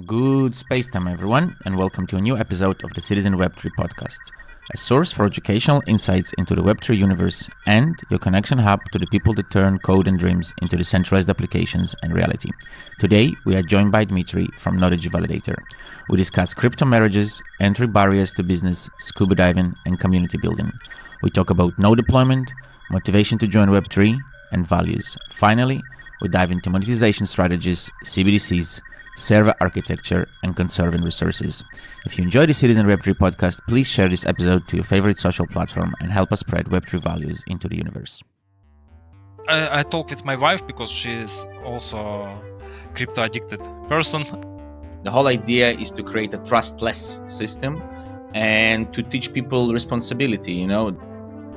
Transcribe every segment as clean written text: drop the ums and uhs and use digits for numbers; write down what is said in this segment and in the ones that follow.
Good space time, everyone, and welcome to a new episode of the Citizen Web3 podcast, a source for educational insights into the Web3 universe and your connection hub to the people that turn code and dreams into decentralized applications and reality. Today, we are joined by Dmitry from Nodigy Validator. We discuss crypto marriages, entry barriers to business, scuba diving, and community building. We talk about node deployment, motivation to join Web3, and values. Finally, we dive into monetization strategies, CBDCs, server architecture, and conserving resources. If you enjoy the Citizen Web3 podcast, please share this episode to your favorite social platform and help us spread Web3 values into the universe. I talk with my wife because she is also a crypto addicted person. The whole idea is to create a trustless system and to teach people responsibility,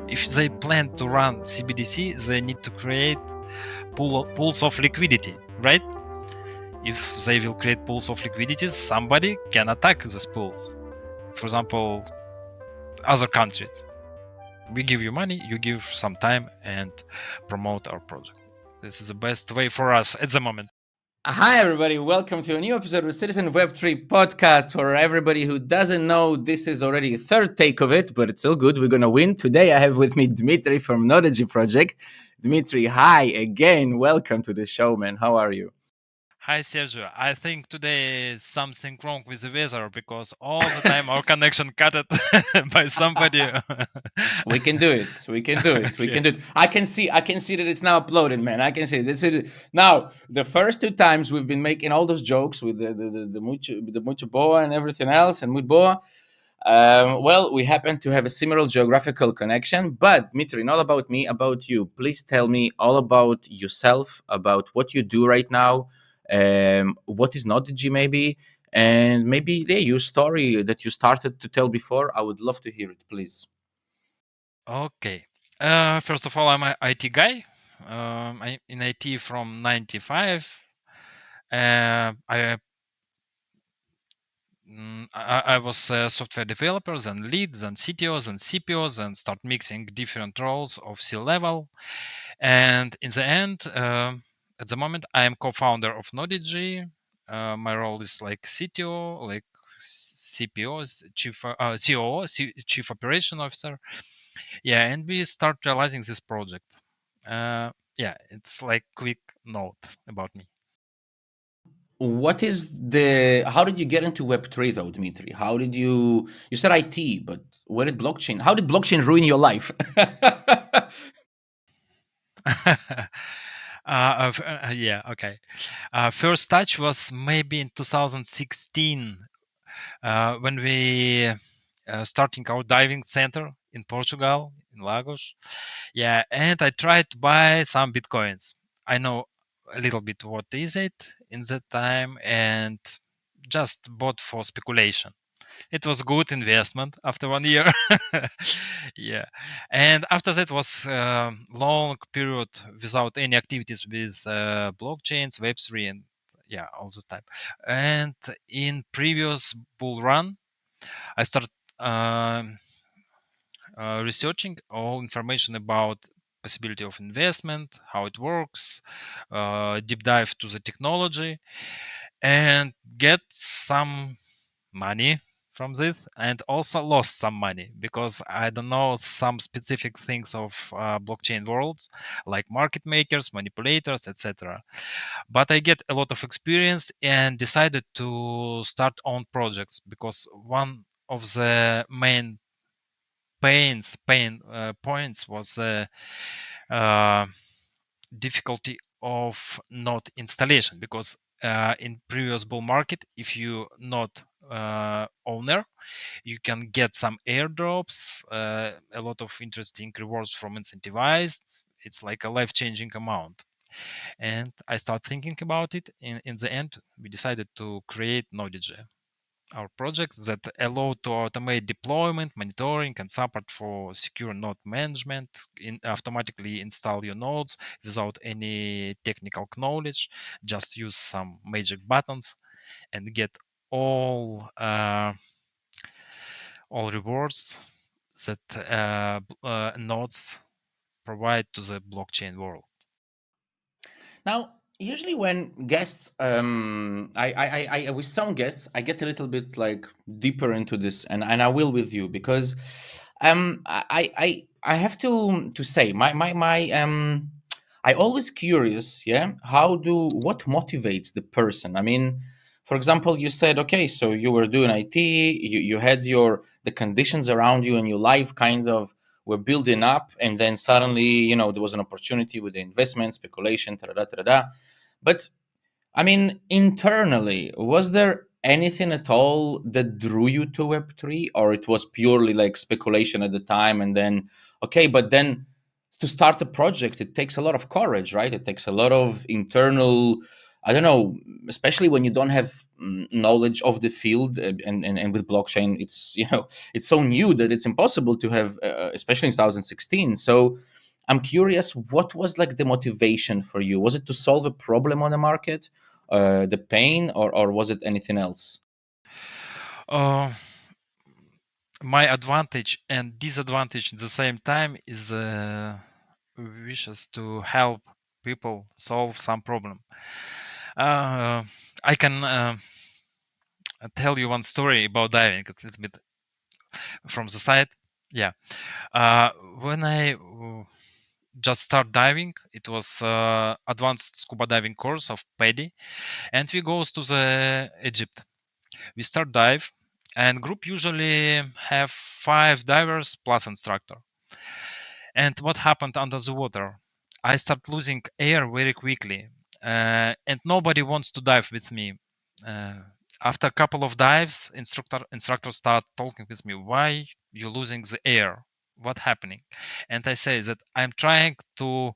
If they plan to run CBDC, they need to create pools of liquidity, right? If they will create pools of liquidity, somebody can attack these pools. For example, other countries. We give you money, you give some time and promote our project. This is the best way for us at the moment. Hi, everybody. Welcome to a new episode of Citizen Web3 podcast. For everybody who doesn't know, this is already a third take of it, but it's still good. We're going to win. Today, I have with me Dmitry from Nodigy Project. Dmitry, hi again. Welcome to the show, man. How are you? Hi Sergio, I think today is something wrong with the weather because all the time our connection cut it by somebody. We can do it. We can do it. We can do it. I can see that it's now uploaded, man. I can see this is now the first two times we've been making all those jokes with the mucho boa and everything else and mood boa. Well, we happen to have a similar geographical connection, but Dmitry, not about me, about you. Please tell me all about yourself, about what you do right now, what is Nodigy maybe, and maybe your story that you started to tell before. I would love to hear it, please. Okay. First of all, I'm an IT guy. I'm in IT from 95. I was a software developer, then lead, then CTO, then CPO, then start mixing different roles of C-level. And in the end, at the moment, I am co-founder of Nodigy. My role is like CTO, like CPO, Chief COO, Chief Operation Officer. Yeah, and we start realizing this project. Yeah, it's like quick note about me. What is how did you get into Web3 though, Dmitry? How did you said IT, but where did blockchain, how did blockchain ruin your life? Yeah, okay. First touch was maybe in 2016 when we starting our diving center in Portugal, in Lagos. Yeah, and I tried to buy some bitcoins. I know a little bit what is it in that time and just bought for speculation. It was good investment after 1 year. Yeah, and after that was a long period without any activities with blockchains, Web3, and yeah, all the time. And in previous bull run, I started um researching all information about possibility of investment, how it works, deep dive to the technology, and get some money from this, and also lost some money because I don't know some specific things of blockchain worlds like market makers, manipulators, etc. But I get a lot of experience and decided to start own projects because one of the main points was uh, difficulty of node installation because in previous bull market, if you not owner, you can get some airdrops, a lot of interesting rewards from incentivized. It's like a life-changing amount. And I start thinking about it. In the end, we decided to create Nodigy, our project that allow to automate deployment, monitoring, and support for secure node management, automatically install your nodes without any technical knowledge, just use some magic buttons and get all rewards that nodes provide to the blockchain world. Now, Usually when guests, with some guests, I get a little bit like deeper into this, and I will with you because, I have to say I always curious, yeah, what motivates the person? I mean, for example, you said, okay, so you were doing IT, you had the conditions around you and your life kind of were building up, and then suddenly, there was an opportunity with the investment, speculation, da da da. But I mean, internally, was there anything at all that drew you to Web3, or it was purely like speculation at the time? And then, okay, but then to start a project, it takes a lot of courage, right? It takes a lot of internal, I don't know, especially when you don't have knowledge of the field. And with blockchain, it's so new that it's impossible to have, especially in 2016. So I'm curious, what was like the motivation for you? Was it to solve a problem on the market, the pain, or was it anything else? Uh, my advantage and disadvantage at the same time is wishes to help people solve some problem. I can tell you one story about diving a little bit from the side. Yeah, when I just start diving, it was advanced scuba diving course of PADI, and we goes to the Egypt. We start dive, and group usually have 5 divers plus instructor. And what happened under the water? I start losing air very quickly, and nobody wants to dive with me. Uh, After a couple of dives, instructor start talking with me. Why you losing the air? What happening? And I say that I'm trying to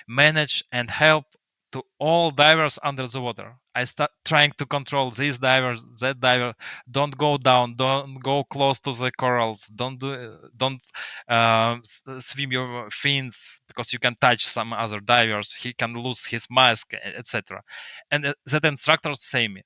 manage and help to all divers under the water. I start trying to control these divers, that diver. Don't go down. Don't go close to the corals. Don't swim your fins because you can touch some other divers. He can lose his mask, etc. And that instructor say me,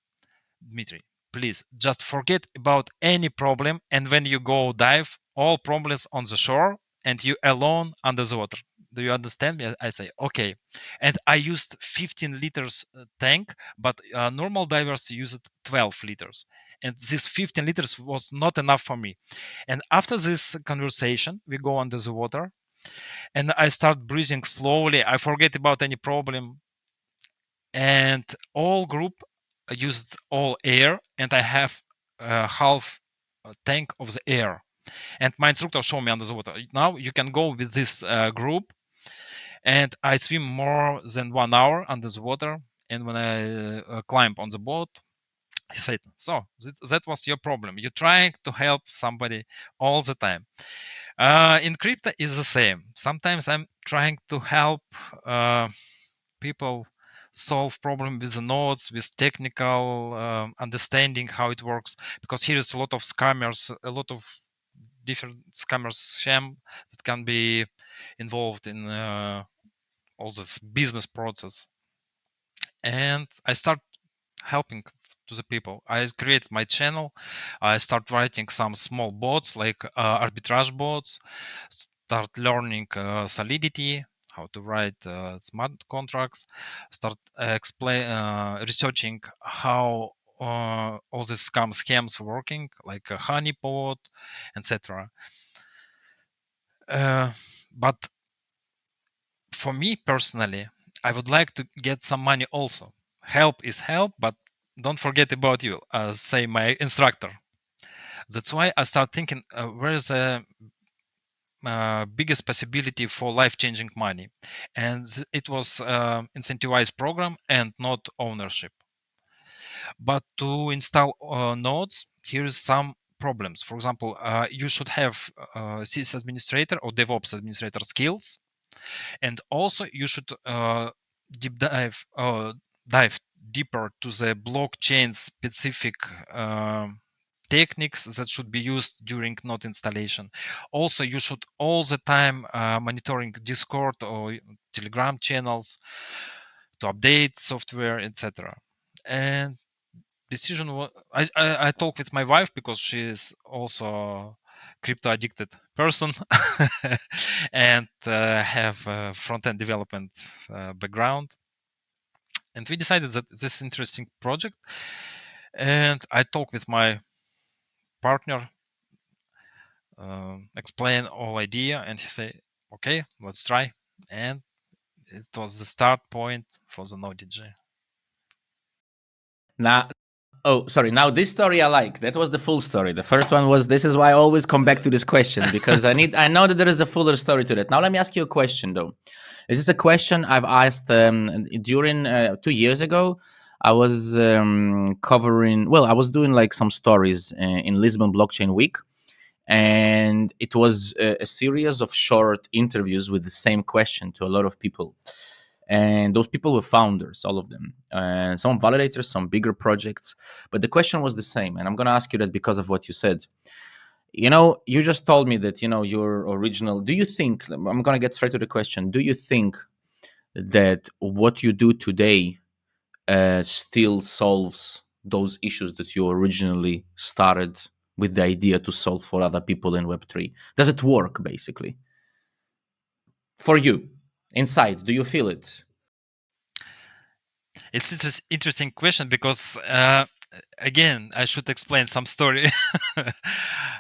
Dmitry, please just forget about any problem. And when you go dive, all problems on the shore and you alone under the water. Do you understand me? I say, okay. And I used 15 liters tank, but normal divers used 12 liters. And this 15 liters was not enough for me. And after this conversation, we go under the water and I start breathing slowly. I forget about any problem and all group used all air and I have half a tank of the air and my instructor showed me under the water, now you can go with this group, and I swim more than 1 hour under the water, and when I climb on the boat, he said, so that was your problem, you're trying to help somebody all the time. In crypto is the same. Sometimes I'm trying to help people solve problem with the nodes, with technical understanding how it works, because here is a lot of scammers, a lot of different scammers sham that can be involved in all this business process. And I start helping to the people. I created my channel. I start writing some small bots like arbitrage bots, start learning Solidity, how to write smart contracts, start researching how all these scams working, like a honeypot, etc. But for me personally, I would like to get some money also. Help is help, but don't forget about you, as say my instructor. That's why I start thinking where is the biggest possibility for life-changing money, and it was incentivized program and not ownership. But to install nodes, here's some problems. For example, you should have sys administrator or DevOps administrator skills, and also you should deep dive deeper to the blockchain specific techniques that should be used during node installation. Also, you should all the time monitoring Discord or Telegram channels to update software, etc. And decision was I talk with my wife because she is also a crypto addicted person and have a front end development background, And we decided that this is interesting project. And I talked with my partner, explain all idea, and he said, "Okay, let's try." And it was the start point for the Nodigy. Now, oh, sorry. Now this story I like. That was the full story. The first one was. This is why I always come back to this question because I know that there is a fuller story to that. Now let me ask you a question though. This is a question I've asked during 2 years ago. I was covering. Well, I was doing like some stories in Lisbon Blockchain Week, and it was a series of short interviews with the same question to a lot of people, and those people were founders, all of them, some validators, some bigger projects, but the question was the same. And I'm going to ask you that because of what you said. You just told me that your original. Do you think, I'm going to get straight to the question, do you think that what you do today still solves those issues that you originally started with the idea to solve for other people in Web3? Does it work, basically, for you inside? Do you feel it? It's interesting question because again, I should explain some story.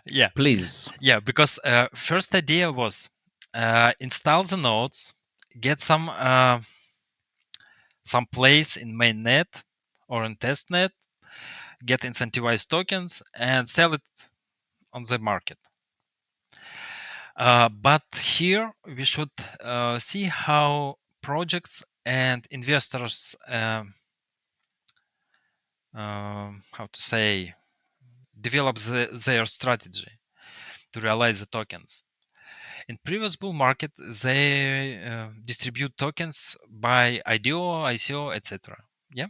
Yeah, Please. yeah, because first idea was install the nodes, get some place in mainnet or in testnet, get incentivized tokens, and sell it on the market. But here we should see how projects and investors, how to say, develop their strategy to realize the tokens. In previous bull market, they distribute tokens by IDO, ICO, etc. Yeah,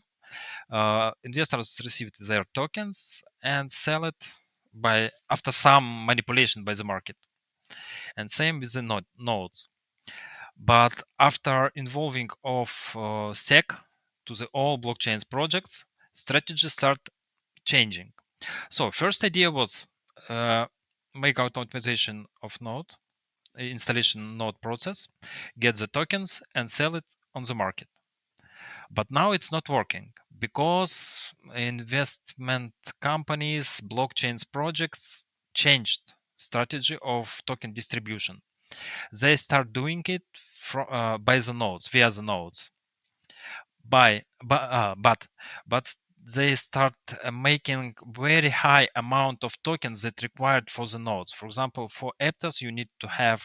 investors receive their tokens and sell it by after some manipulation by the market. And same with the nodes. But after involving of SEC to the all blockchains projects, strategies start changing. So first idea was make automation of node installation node process, get the tokens and sell it on the market. But now it's not working because investment companies, blockchains projects changed strategy of token distribution. They start doing it by the nodes, via the nodes. But they start making very high amount of tokens that required for the nodes. For example, for Aptos, you need to have,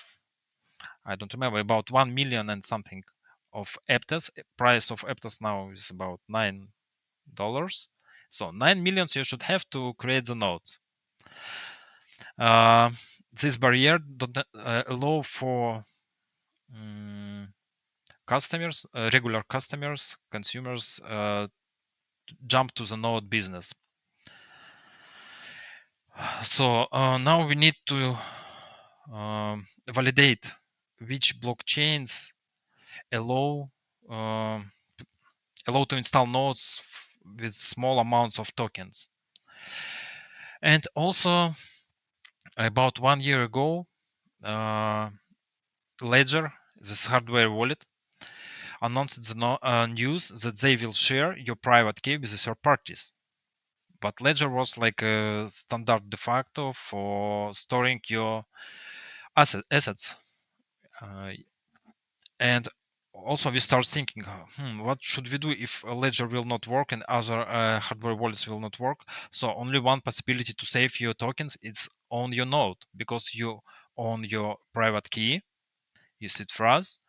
I don't remember, about 1 million and something of Aptos. Price of Aptos now is about $9. So 9 millions you should have to create the nodes. This barrier don't allow for customers, regular customers, consumers jump to the node business. So now we need to validate which blockchains allow to install nodes with small amounts of tokens. And also, about 1 year ago, Ledger, this hardware wallet, announced the news that they will share your private key with the third parties. But Ledger was like a standard de facto for storing your assets. And also we start thinking, what should we do if a Ledger will not work and other hardware wallets will not work? So only one possibility to save your tokens is on your node, because you own your private key, you sit phrase.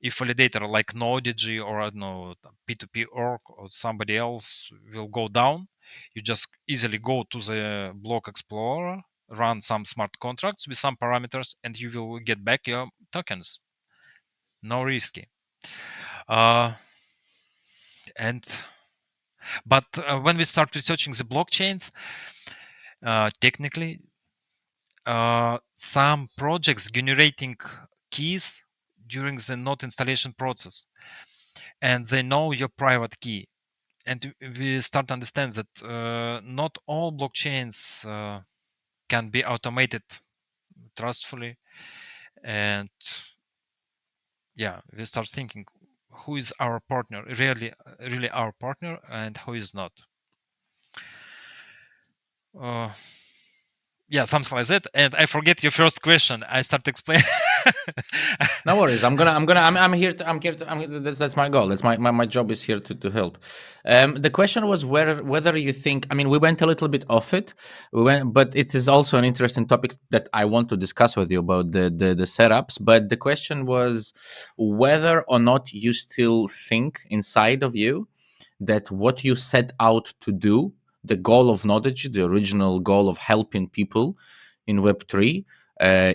If validator like Nodigy or I don't know, P2P org or somebody else will go down, you just easily go to the block explorer, run some smart contracts with some parameters, and you will get back your tokens. No risky. And but when we start researching the blockchains, technically, some projects generating keys during the node installation process, and they know your private key. And we start to understand that not all blockchains can be automated trustfully. And yeah, we start thinking who is our partner, really our partner, and who is not. Yeah, something like that. And I forget your first question. I start explaining. No worries. I'm here. That's my goal. My job is here to help. The question was whether you think. I mean, we went a little bit off it. But it is also an interesting topic that I want to discuss with you about the setups. But the question was whether or not you still think inside of you that what you set out to do, the goal of Nodigy, the original goal of helping people in Web3,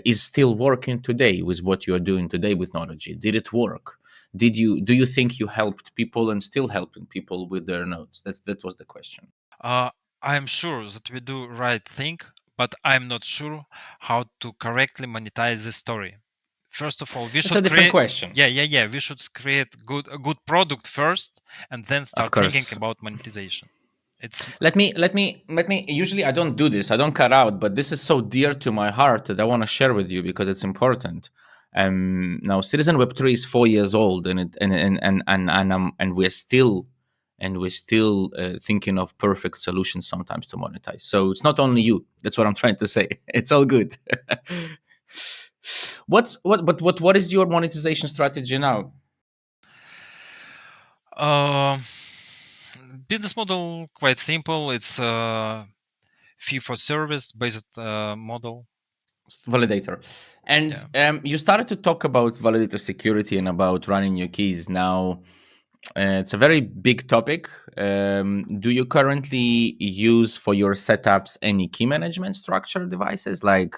is still working today with what you are doing today with Nodigy. Did it work? Do you think you helped people and still helping people with their nodes? That was the question. I'm sure that we do right thing, but I'm not sure how to correctly monetize the story. First of all, we That's a should different create. question. Yeah. We should create a good product first, and then Of start thinking course. about monetization. It's Let me. Usually, I don't do this. I don't cut out, but this is so dear to my heart that I want to share with you because it's important. Now, Citizen Web 3 is 4 years old, and we're still thinking of perfect solutions sometimes to monetize. So it's not only you. That's what I'm trying to say. It's all good. What is your monetization strategy now? uh, business model quite simple. It's fee for service based model. Validator. And Yeah. you started to talk about validator security and about running your keys. Now, it's a very big topic. Do you currently use for your setups any key management structure devices, like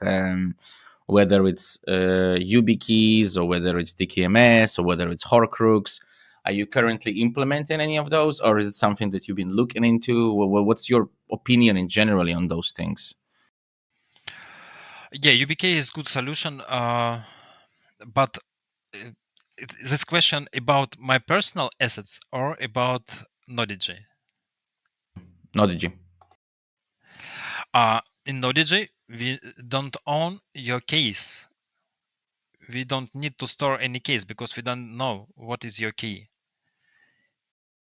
whether it's YubiKeys or whether it's DKMS or whether it's Horcrux? Are you currently implementing any of those, or is it something that you've been looking into? What's your opinion in generally on those things? Yeah, UBK is good solution, but uh, this question about my personal assets or about Nodigy? Nodigy. In Nodigy, we don't own your keys. We don't need to store any keys because we don't know what is your key.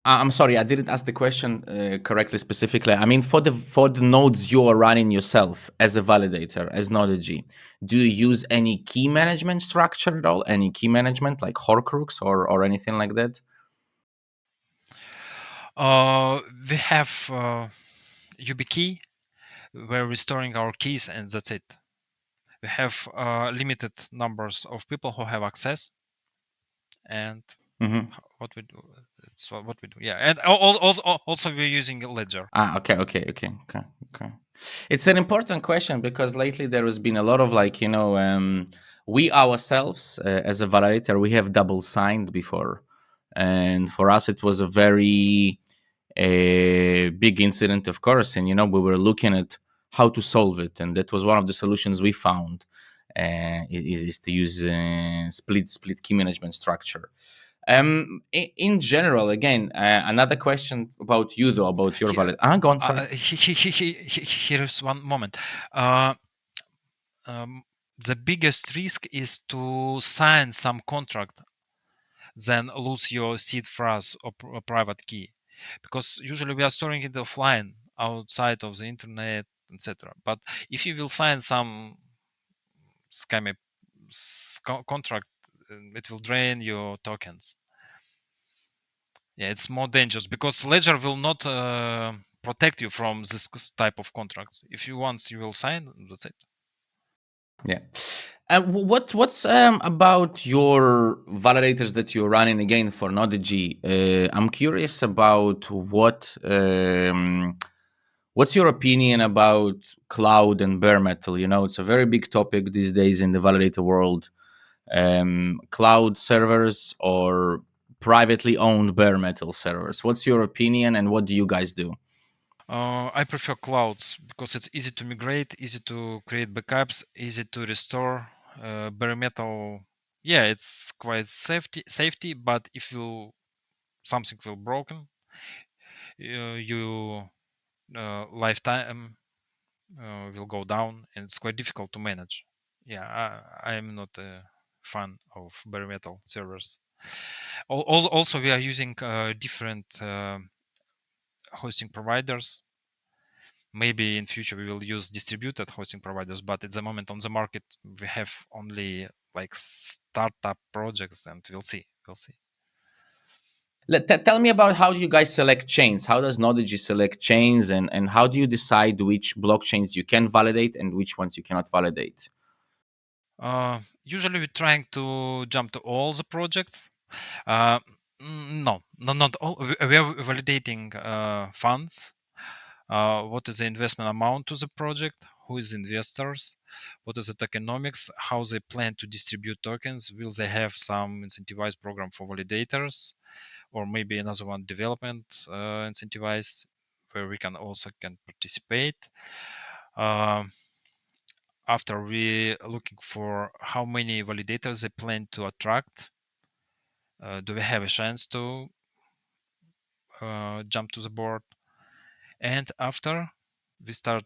I'm sorry, I didn't ask the question correctly specifically. I mean, for the nodes you are running yourself as a validator, as Nodigy, do you use any key management structure at all? Any key management like Horcrux or anything like that? We have YubiKey where we're storing our keys, and that's it. We have limited numbers of people who have access, and Mm-hmm. what we do, it's what we do. Yeah, and also we're using a ledger. Okay. It's an important question because lately there has been a lot of we ourselves as a validator, we have double signed before. And for us, it was a very big incident, of course. And, we were looking at how to solve it. And that was one of the solutions we found is to use split key management structure. In general, again, another question about you though, about your Here, valid. Go on. Sorry. here's one moment. Uh, um, the biggest risk is to sign some contract, then lose your seed phrase or private key, because usually we are storing it offline outside of the internet, etc. But if you will sign some scammy contract, it will drain your tokens. Yeah, it's more dangerous because ledger will not protect you from this type of contracts. If you want, you will sign. That's it. Yeah. What's about your validators that you're running again for Nodigy? I'm curious about what's your opinion about cloud and bare metal? It's a very big topic these days in the validator world. Cloud servers or privately owned bare metal servers. What's your opinion, and what do you guys do? I prefer clouds because it's easy to migrate, easy to create backups, easy to restore. Bare metal, yeah, it's quite safety, but if something will broken, you lifetime will go down, and it's quite difficult to manage. Yeah, I'm not a fan of bare metal servers. Also, we are using different hosting providers. Maybe in future we will use distributed hosting providers, but at the moment on the market we have only like startup projects, and we'll see. Tell me about how do you guys select chains? How does Nodigy select chains, and how do you decide which blockchains you can validate and which ones you cannot validate? Usually we're trying to jump to all the projects. Uh, no, not all. We are validating funds. What is the investment amount to the project? Who is investors? What is the tokenomics? How they plan to distribute tokens? Will they have some incentivized program for validators, or maybe another one development incentivized, where we can also participate? Um After we looking for how many validators they plan to attract, do we have a chance to jump to the board? And after we start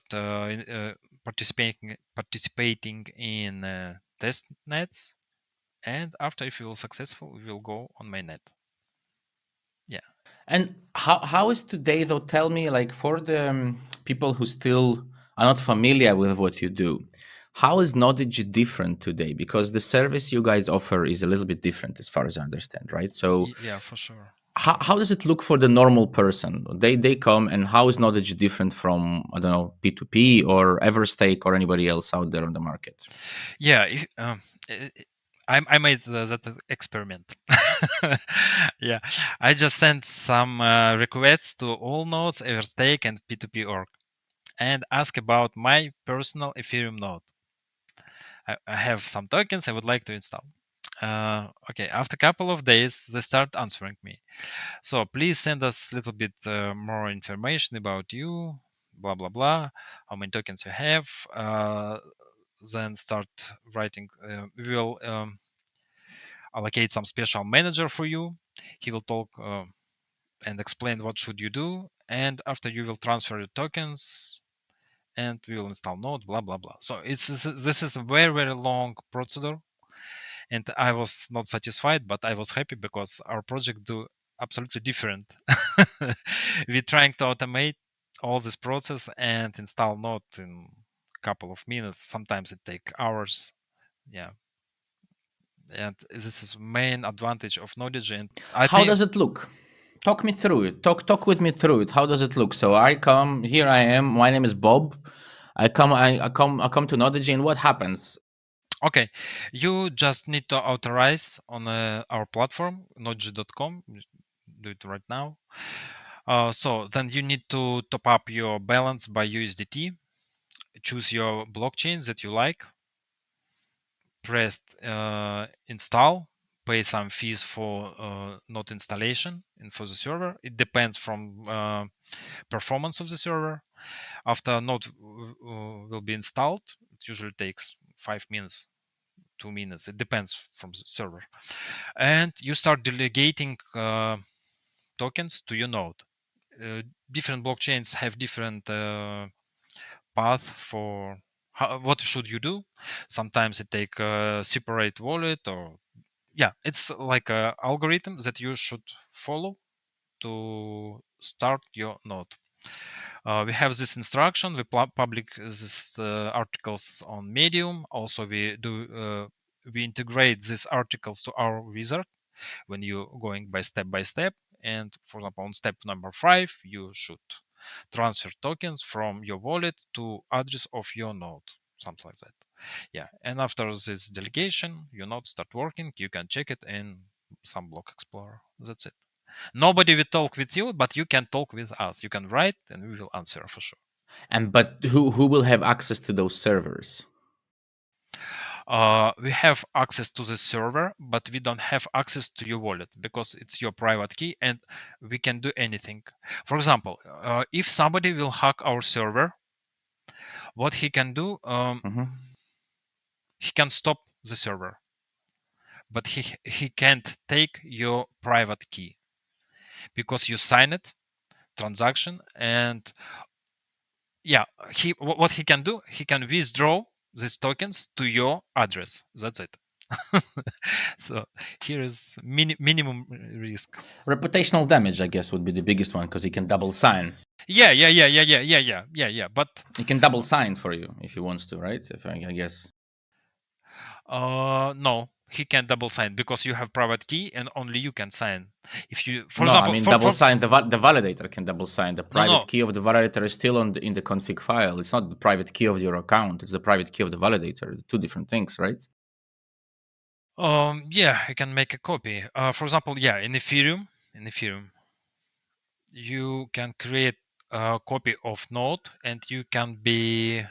participating in test nets, and after if we will successful, we will go on mainnet. Yeah. And how is today though? Tell me, like for the people who still are not familiar with what you do, how is Nodigy different today? Because the service you guys offer is a little bit different, as far as I understand, right? So Yeah, for sure. how does it look for the normal person? They come, and how is Nodigy different from, I don't know, P2P or Everstake or anybody else out there on the market? Yeah, I made that experiment. Yeah, I just sent some requests to all nodes, Everstake and P2P org, and ask about my personal Ethereum node. I have some tokens I would like to install. Okay, after a couple of days, they start answering me. So please send us a little bit more information about you, blah blah blah, how many tokens you have. Then start writing. We will allocate some special manager for you. He will talk and explain what should you do, and after you will transfer your tokens, and we will install node, blah blah blah. So this is a very long procedure, and I was not satisfied, but I was happy because our project do absolutely different. We're trying to automate all this process and install node in a couple of minutes. Sometimes it take hours. Yeah, and this is main advantage of Nodigy. And I How think does it look? Talk me through it. Talk with me through it. How does it look? So I come here. I am. My name is Bob. I come to Nodigy, and what happens? okay, you just need to authorize on our platform nodgy.com. Do it right now. So then you need to top up your balance by USDT. Choose your blockchain that you like. Press install. Pay some fees for node installation and for the server. It depends from performance of the server. After node will be installed, it usually takes 5 minutes, 2 minutes. It depends from the server. And you start delegating tokens to your node. Different blockchains have different path for what should you do. Sometimes it take a separate wallet, or yeah, it's like a algorithm that you should follow to start your node. We have this instruction. We public this articles on Medium. Also, we integrate these articles to our wizard when you going by step. And for example, on step number 5, you should transfer tokens from your wallet to address of your node, something like that. Yeah, and after this delegation, your node start working. You can check it in some block explorer. That's it. Nobody will talk with you, but you can talk with us. You can write, and we will answer for sure. And but who will have access to those servers? We have access to the server, but we don't have access to your wallet because it's your private key, and we can do anything. For example, if somebody will hack our server, what he can do, Mhm. he can stop the server, but he can't take your private key because you sign it transaction. And yeah, what he can do, he can withdraw these tokens to your address. That's it. So here is minimum risk. Reputational damage, I guess, would be the biggest one because he can double sign. Yeah. But He can double sign for you if he wants to, right? If I guess. no, he can't double sign because you have private key and only you can sign. If you, for No, I example, mean for double sign. The validator can double sign. The private no, key of the validator is still in the config file. It's not the private key of your account. It's the private key of the validator. Two different things, right? yeah, I can make a copy. For example, yeah, in Ethereum, you can create a copy of node and you can be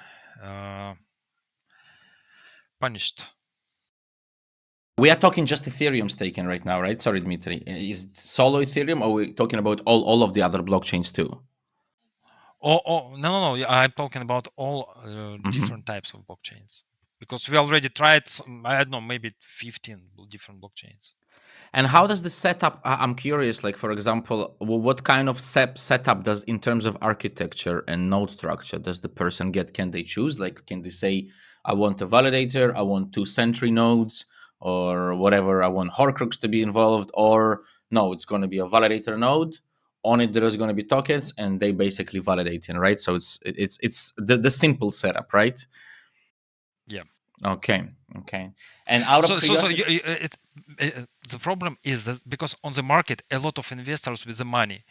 punished. We are talking just Ethereum staking right now, right? Sorry, Dmitry. Is it solo Ethereum, or are we talking about all of the other blockchains too? No. I'm talking about all different types of blockchains because we already tried. I don't know, maybe 15 different blockchains. And how does the setup? I'm curious. Like, for example, what kind of setup does in terms of architecture and node structure does the person get? Can they choose? Like, can they say, "I want a validator. I want two Sentry nodes, or whatever. I want Horcrux to be involved." Or no, it's going to be a validator node. On it, there is going to be tokens, and they basically validating, right? So it's the simple setup, right? Yeah. Okay. And out of curiosity, The problem is that because on the market a lot of investors with the money,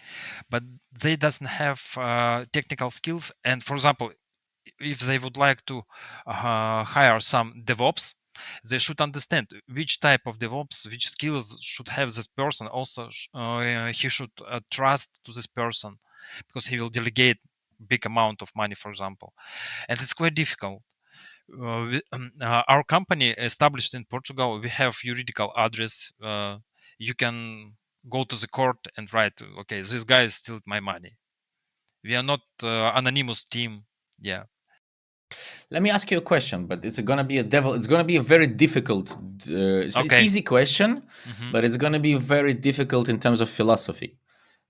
but they doesn't have technical skills. And for example, if they would like to hire some DevOps, they should understand which type of DevOps, which skills should have this person. Also, he should trust to this person because he will delegate big amount of money, for example, and it's quite difficult. Our company established in Portugal. We have juridical address. You can go to the court and write, okay, this guy stealed my money. We are not anonymous team. Yeah. let me ask you a question, but it's gonna be it's gonna be a very difficult. It's an Okay. easy question, Mm-hmm. but it's gonna be very difficult in terms of philosophy.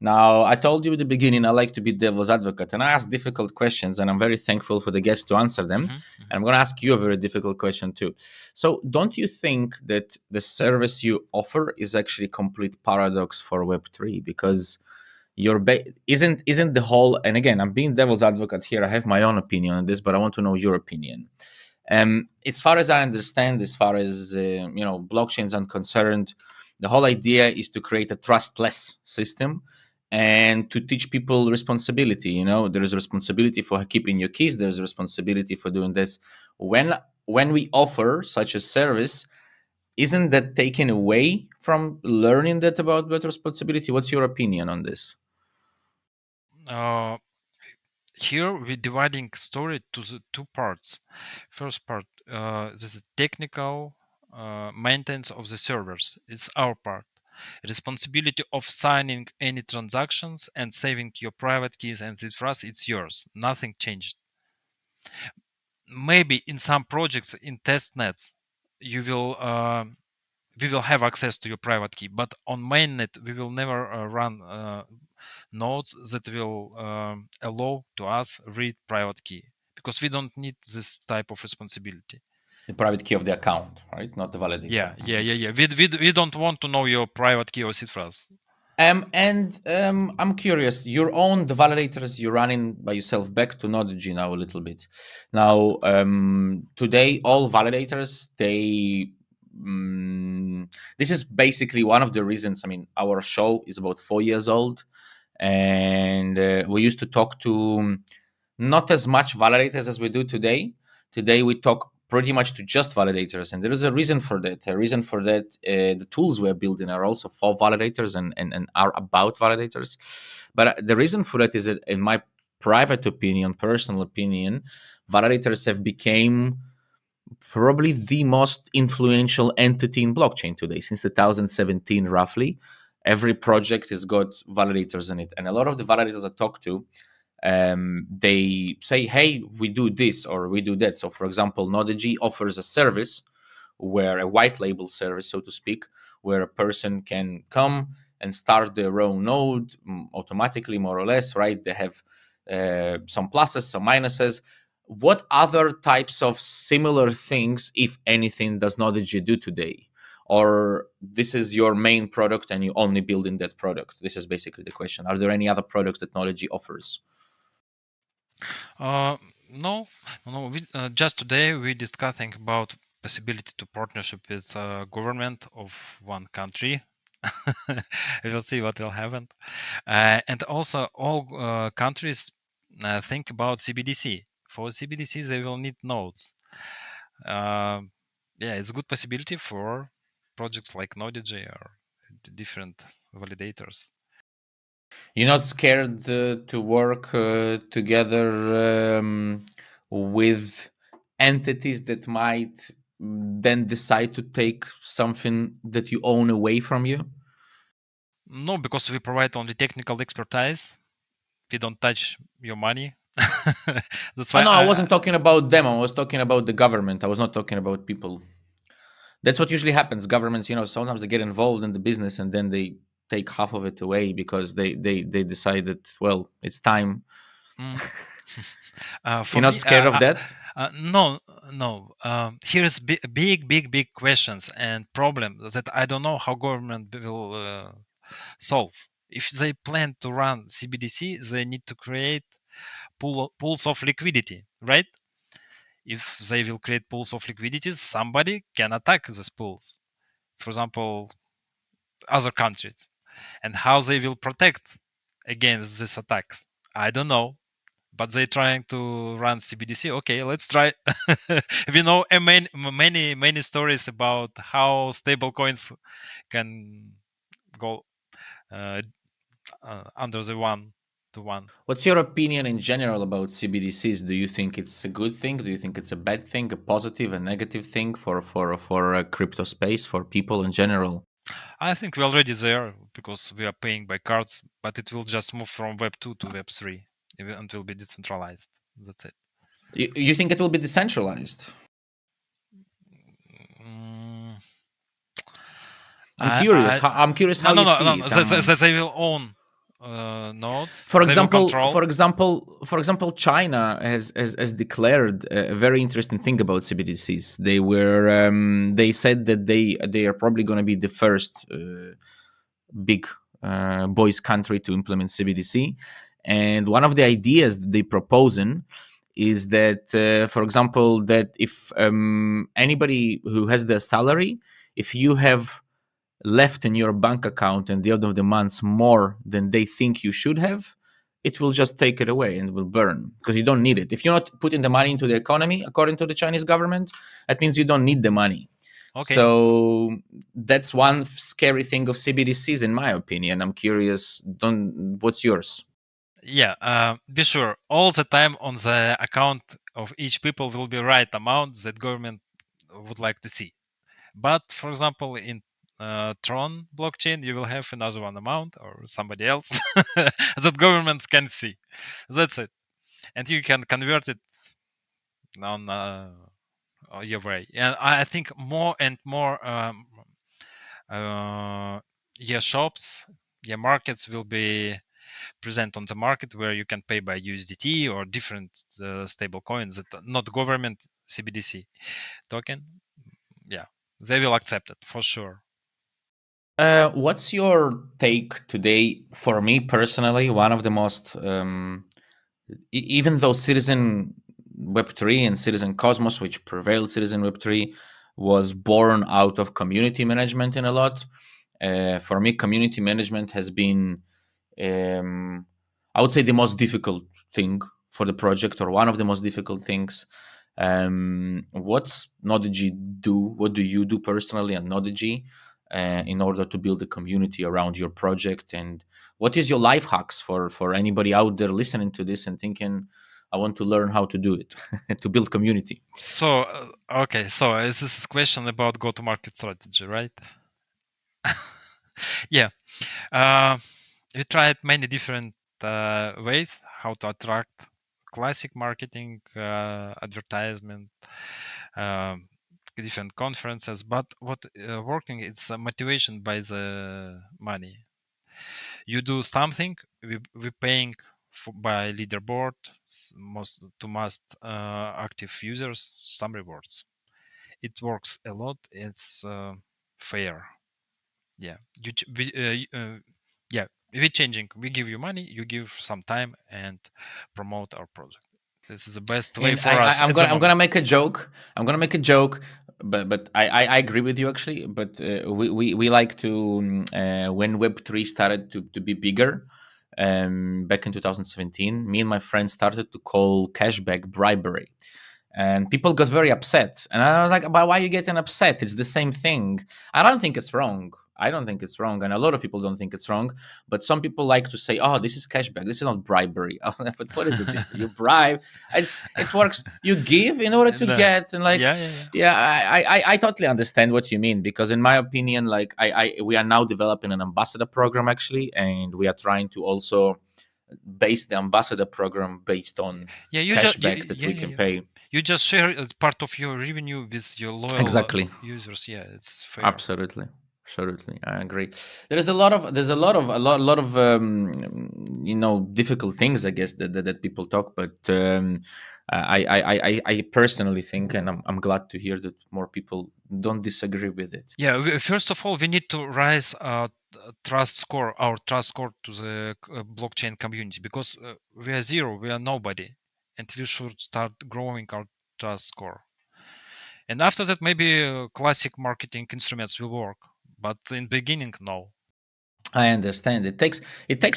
Now, I told you at the beginning I like to be devil's advocate, and I ask difficult questions, and I'm very thankful for the guests to answer them. Mm-hmm. And I'm gonna ask you a very difficult question too. So, don't you think that the service you offer is actually a complete paradox for Web3? Because isn't the whole, and again, I'm being devil's advocate here, I have my own opinion on this, but I want to know your opinion. As far as I understand, as far as blockchains are concerned, the whole idea is to create a trustless system and to teach people responsibility. There is a responsibility for keeping your keys, there's a responsibility for doing this. When we offer such a service, isn't that taken away from learning that about that responsibility? What's your opinion on this? Here we're dividing story to the two parts. First part, this is technical maintenance of the servers. It's our part. Responsibility of signing any transactions and saving your private keys and this for us, it's yours. Nothing changed. Maybe in some projects in test nets, you will we will have access to your private key, but on mainnet we will never run nodes that will allow to us read private key because we don't need this type of responsibility. The private key of the account, right? Not the validator. Yeah. We don't want to know your private key or cifras. I'm curious. You own the validators you're running by yourself. Back to Nodigy now a little bit. Now, today all validators this is basically one of the reasons. I mean, our show is about 4 years old, and we used to talk to not as much validators as we do today. Today we talk pretty much to just validators, and there is a reason for that. The tools we're building are also for validators and are about validators. But the reason for that is that, in my private opinion, personal opinion, validators have become probably the most influential entity in blockchain today since 2017, roughly. Every project has got validators in it, and a lot of the validators I talk to, they say, hey, we do this or we do that. So, for example, Nodigy offers a service, where a white label service, so to speak, where a person can come and start their own node automatically, more or less, right? They have some pluses, some minuses. what other types of similar things, if anything, does Nodigy do today? Or this is your main product and you only build in that product? This is basically the question. Are there any other products that Nodigy offers? Uh, no, no. Just today we discussing about possibility to partnership with government of one country. We'll see what will happen. And also, all countries think about CBDC. For CBDC, they will need nodes. Yeah, it's a good possibility for projects like Nodigy or different validators. You're not scared to work together with entities that might then decide to take something that you own away from you? No, because we provide only technical expertise. We don't touch your money. That's Oh why no, I wasn't talking about them. I was talking about the government. I was not talking about people. That's what usually happens. Governments, sometimes they get involved in the business and then they take half of it away because they decide that, well, it's time. mm, You're for not me, scared of that? no, no. Here's big questions and problems that I don't know how government will solve. If they plan to run CBDC, they need to create pools of liquidity, right? If they will create pools of liquidities, somebody can attack these pools. For example, other countries, and how they will protect against these attacks, I don't know. But they're trying to run CBDC. Okay, let's try. We know many stories about how stable coins can go uh, under the one to one. What's your opinion in general about CBDCs? Do you think it's a good thing? Do you think it's a bad thing, a positive, a negative thing for a crypto space, for people in general? I think we're already there because we are paying by cards, but it will just move from Web 2 to Web 3 and will be decentralized. That's it. You think it will be decentralized? Mm, I'm curious. I'm curious no, how no, you no, no, see no. it. They will own nodes. For They will example, control. China has declared a very interesting thing about CBDCs. They said that they are probably going to be the first big boys country to implement CBDC. And one of the ideas that they proposing is that, for example, that if anybody who has their salary, if you have left in your bank account and the end of the month more than they think you should have, it will just take it away and will burn because you don't need it. If you're not putting the money into the economy, according to the Chinese government, that means you don't need the money. Okay. So that's one scary thing of CBDCs, in my opinion. I'm curious. Don't. What's yours? Yeah. Be sure all the time on the account of each people will be right amount that government would like to see. But for example, in Tron blockchain, you will have another one amount or somebody else that governments can see. That's it, and you can convert it on your way. And I think more and more yeah, shops, yeah, markets will be present on the market where you can pay by USDT or different stable coins that are not government CBDC token. Yeah, they will accept it for sure. What's your take today? For me personally, one of the most even though Citizen Web3 and Citizen Cosmos, which prevailed Citizen Web3, was born out of community management in a lot. For me, community management has been, I would say, the most difficult thing for the project, or one of the most difficult things. What's Nodigy do? What do you do personally at Nodigy in order to build a community around your project? And what is your life hacks for anybody out there listening to this and thinking, I want to learn how to do it to build community? So okay, so this is a question about go-to-market strategy, right? Yeah, uh, we tried many different ways how to attract classic marketing, advertisement, um, different conferences. But what working is motivation by the money. You do something, we paying by leaderboard, most active users, some rewards. It works a lot. It's fair. Yeah, yeah. We're changing. We give you money, you give some time and promote our project. This is the best way And for us I'm at the gonna moment. make a joke. I'm gonna make a joke, but I agree with you actually. But we like to when Web3 started to be bigger, back in 2017, me and my friends started to call cashback bribery, and people got very upset. And I was like, but why are you getting upset? It's the same thing. I don't think it's wrong. I don't think it's wrong, and a lot of people don't think it's wrong. But some people like to say, "Oh, this is cashback. This is not bribery." But what is the difference? You bribe. It works. You give in order to And, get, and like, yeah. yeah, I totally understand what you mean, because in my opinion, like, we are now developing an ambassador program actually, and we are trying to also base the ambassador program based on Yeah, cashback that we can pay. you just share part of your revenue with your loyal Exactly. users. Yeah, it's fair. Absolutely. Absolutely. I agree. There's a lot of difficult things, I guess, that people talk, but I personally think, and I'm glad to hear that more people don't disagree with it. Yeah, first of all, we need to raise our trust score to the blockchain community, because we are zero, we are nobody, and we should start growing our trust score. And after that, maybe classic marketing instruments will work, but in beginning, no. I understand. It takes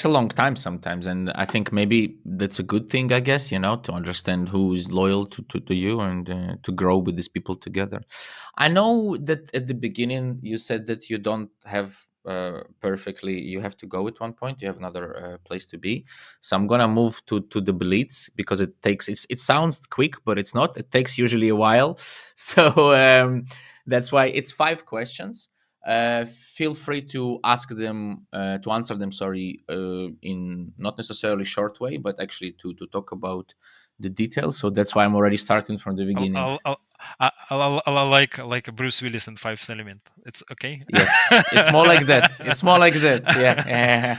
a long time sometimes, and I think maybe that's a good thing. I guess, to understand who is loyal to you, and to grow with these people together. I know that at the beginning you said that you don't have perfectly. You have to go at one point. You have another place to be. So I'm gonna move to the blitz, because it sounds quick, but it's not. It takes usually a while. So that's why it's 5 questions. Feel free to ask them, to answer them, sorry, in not necessarily short way, but actually to talk about the details. So that's why I'm already starting from the beginning. I'll like a Bruce Willis in Fifth Element. It's okay. Yes, it's more like that. It's more like that. Yeah.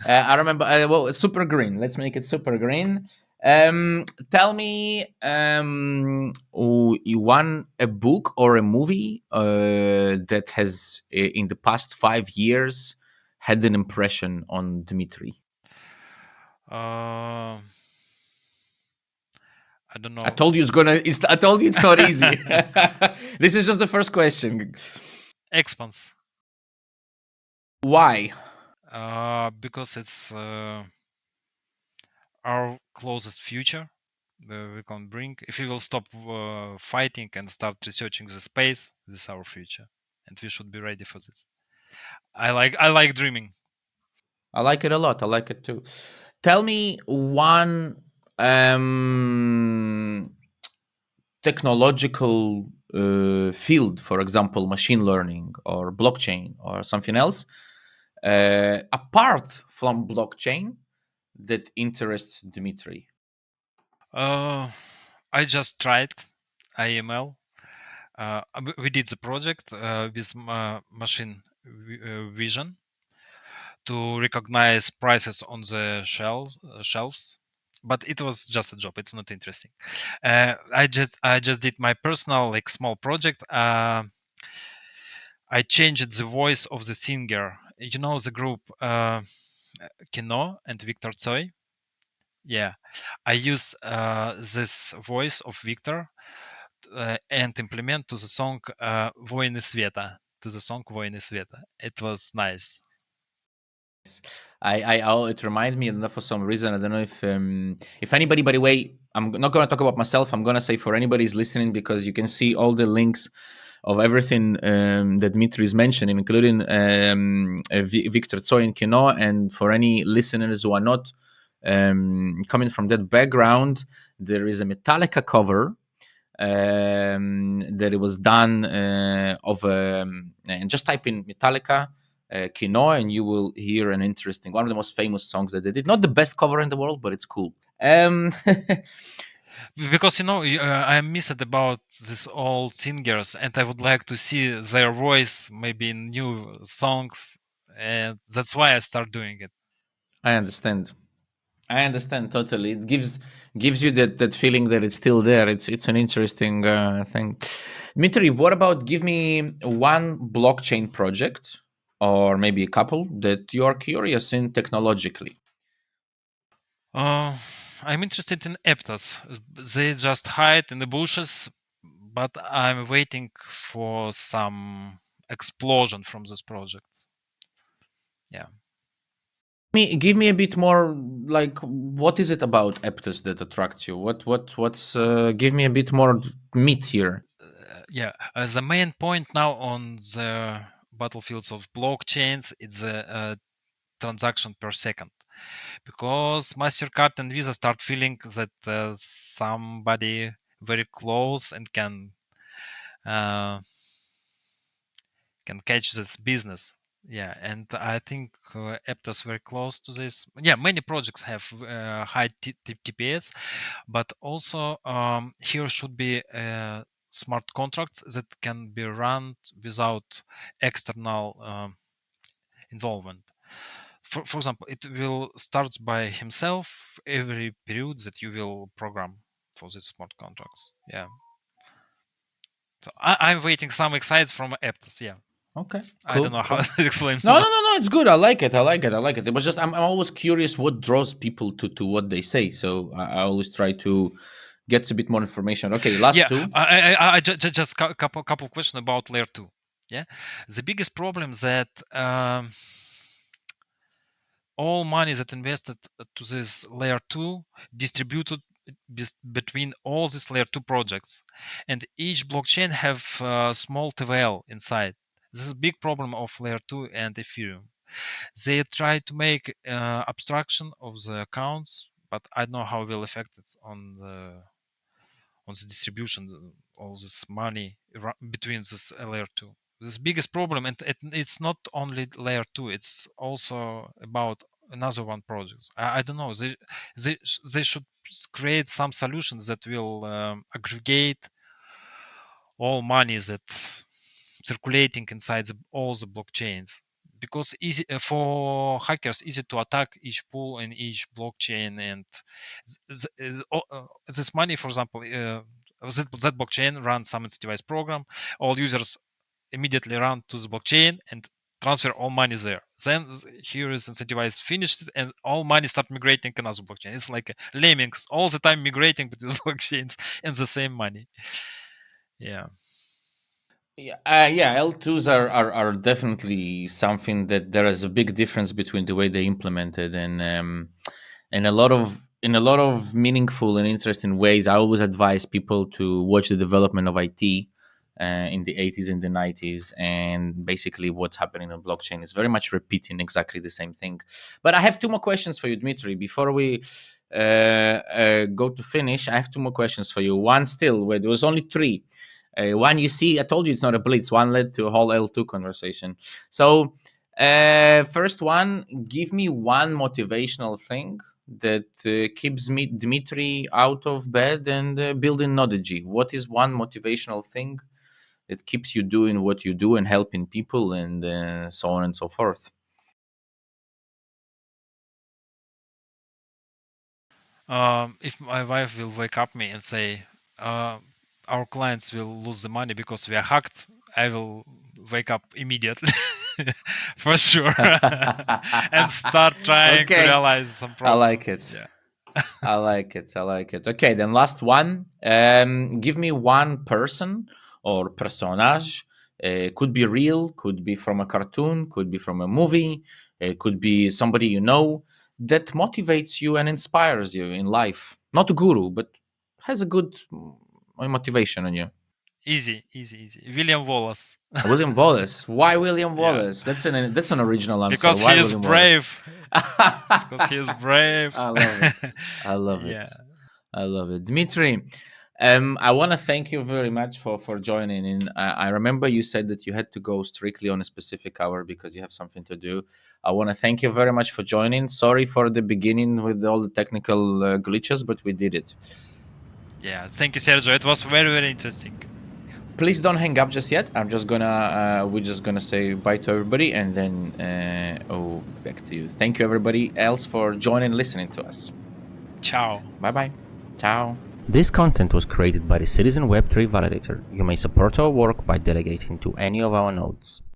I remember. Well, super green. Let's make it super green. Tell me, one a book or a movie that has, in the past 5 years, had an impression on Dmitry. I don't I know. told you I told you it's not easy. This is just the first question. Expanse. Why? Because it's our closest future where we can bring. If we will stop fighting and start researching the space, this is our future, and we should be ready for this. I like dreaming. I like it a lot. I like it too. Tell me one technological field, for example, machine learning or blockchain or something else, apart from blockchain, that interests Dmitry. I just tried IML. We did the project with machine vision to recognize prices on the shelves, but it was just a job. It's not interesting. I just did my personal like small project. I changed the voice of the singer. You know the group Kino and Victor Tsoi. Yeah, I use this voice of Victor and implement to the song "Войны света." To the song "Войны света." It was nice. It reminded me, and for some reason, I don't know if anybody. By the way, I'm not going to talk about myself. I'm going to say for anybody who's listening, because you can see all the links of everything that Dmitry is mentioning, including Victor Tsoi and Kino. And for any listeners who are not coming from that background, there is a Metallica cover that it was done and just type in Metallica Kino, and you will hear an interesting, one of the most famous songs that they did. Not the best cover in the world, but it's cool. Because I missed about these old singers, and I would like to see their voice maybe in new songs, and that's why I start doing it. I understand. I understand totally. It gives you that feeling that it's still there. It's an interesting thing. Dmitry, what about give me one blockchain project or maybe a couple that you are curious in technologically? Uh, I'm interested in Aptos. They just hide in the bushes, but I'm waiting for some explosion from this project. Yeah. Give me a bit more like what is it about Aptos that attracts you? What's give me a bit more meat here. Yeah. The main point now on the battlefields of blockchains is the transaction per second, because Mastercard and Visa start feeling that somebody very close and uh, can catch this business. Yeah, and I think Aptos very close to this. Yeah, many projects have high TPS, but also here should be smart contracts that can be run without external involvement. For example, it will start by himself every period that you will program for these smart contracts. Yeah. So I'm waiting some excites from Aptos. Yeah. Okay, I don't cool, know how cool. to explain No, no, more. no, no. It's good. I like it. I like it. I like it. It was just I'm always curious what draws people to what they say. So I always try to get a bit more information. Okay, last Yeah, two. I just couple questions about layer two. Yeah, the biggest problem that all money that invested to this layer two distributed between all these layer two projects, and each blockchain have small TVL inside. This is a big problem of layer two and Ethereum. They try to make abstraction of the accounts, but I don't know how it will affect it on the distribution all this money between this layer two. This biggest problem, and it's not only layer two, it's also about another one project. I don't know, they they should create some solutions that will aggregate all money that circulating inside all the blockchains, because easy for hackers easy to attack each pool and each blockchain, and this money, for example, that blockchain runs some incentivized program, all users immediately run to the blockchain and transfer all money there. Then here is incentivized finished and all money start migrating to another blockchain. It's like lemmings all the time migrating between blockchains and the same money. Yeah. Yeah, yeah, L2s are definitely something that there is a big difference between the way they implemented and a lot of in a lot of meaningful and interesting ways. I always advise people to watch the development of IT in the 80s and the 90s, and basically what's happening on blockchain is very much repeating exactly the same thing. But I have two more questions for you, Dmitry, before we go to finish. I have two more questions for you. One still, where there was only three. One, you see, I told you it's not a blitz. One led to a whole L2 conversation. So, first one, give me one motivational thing that keeps me Dmitry out of bed and building Nodigy. What is one motivational thing that keeps you doing what you do and helping people and so on and so forth? If my wife will wake up me and say, uh, our clients will lose the money because we are hacked, I will wake up immediately for sure and start trying to Okay, realize some I like problems. it. Yeah. I like it. I like it. Okay, then last one. Give me one person or personage. Could be real, could be from a cartoon, could be from a movie, could be somebody you know that motivates you and inspires you in life. Not a guru, but has a good motivation on you. Easy, easy, easy. William Wallace. William Wallace. Why William Yeah. Wallace? That's an original answer. Because he Why is William Wallace? brave. Because he is brave. I love it. I love it. Yeah. I love it. Dmitry, I want to thank you very much for joining in. I remember you said that you had to go strictly on a specific hour because you have something to do. I want to thank you very much for joining. Sorry for the beginning with all the technical glitches, but we did it. Yeah. Thank you, Sergio. It was very, very interesting. please don't hang up just yet. I'm just gonna we're just gonna say bye to everybody, and then back to you. Thank you everybody else for joining and listening to us. Ciao. Bye. Ciao. This content was created by the Citizen Web3 Validator. You may support our work by delegating to any of our nodes.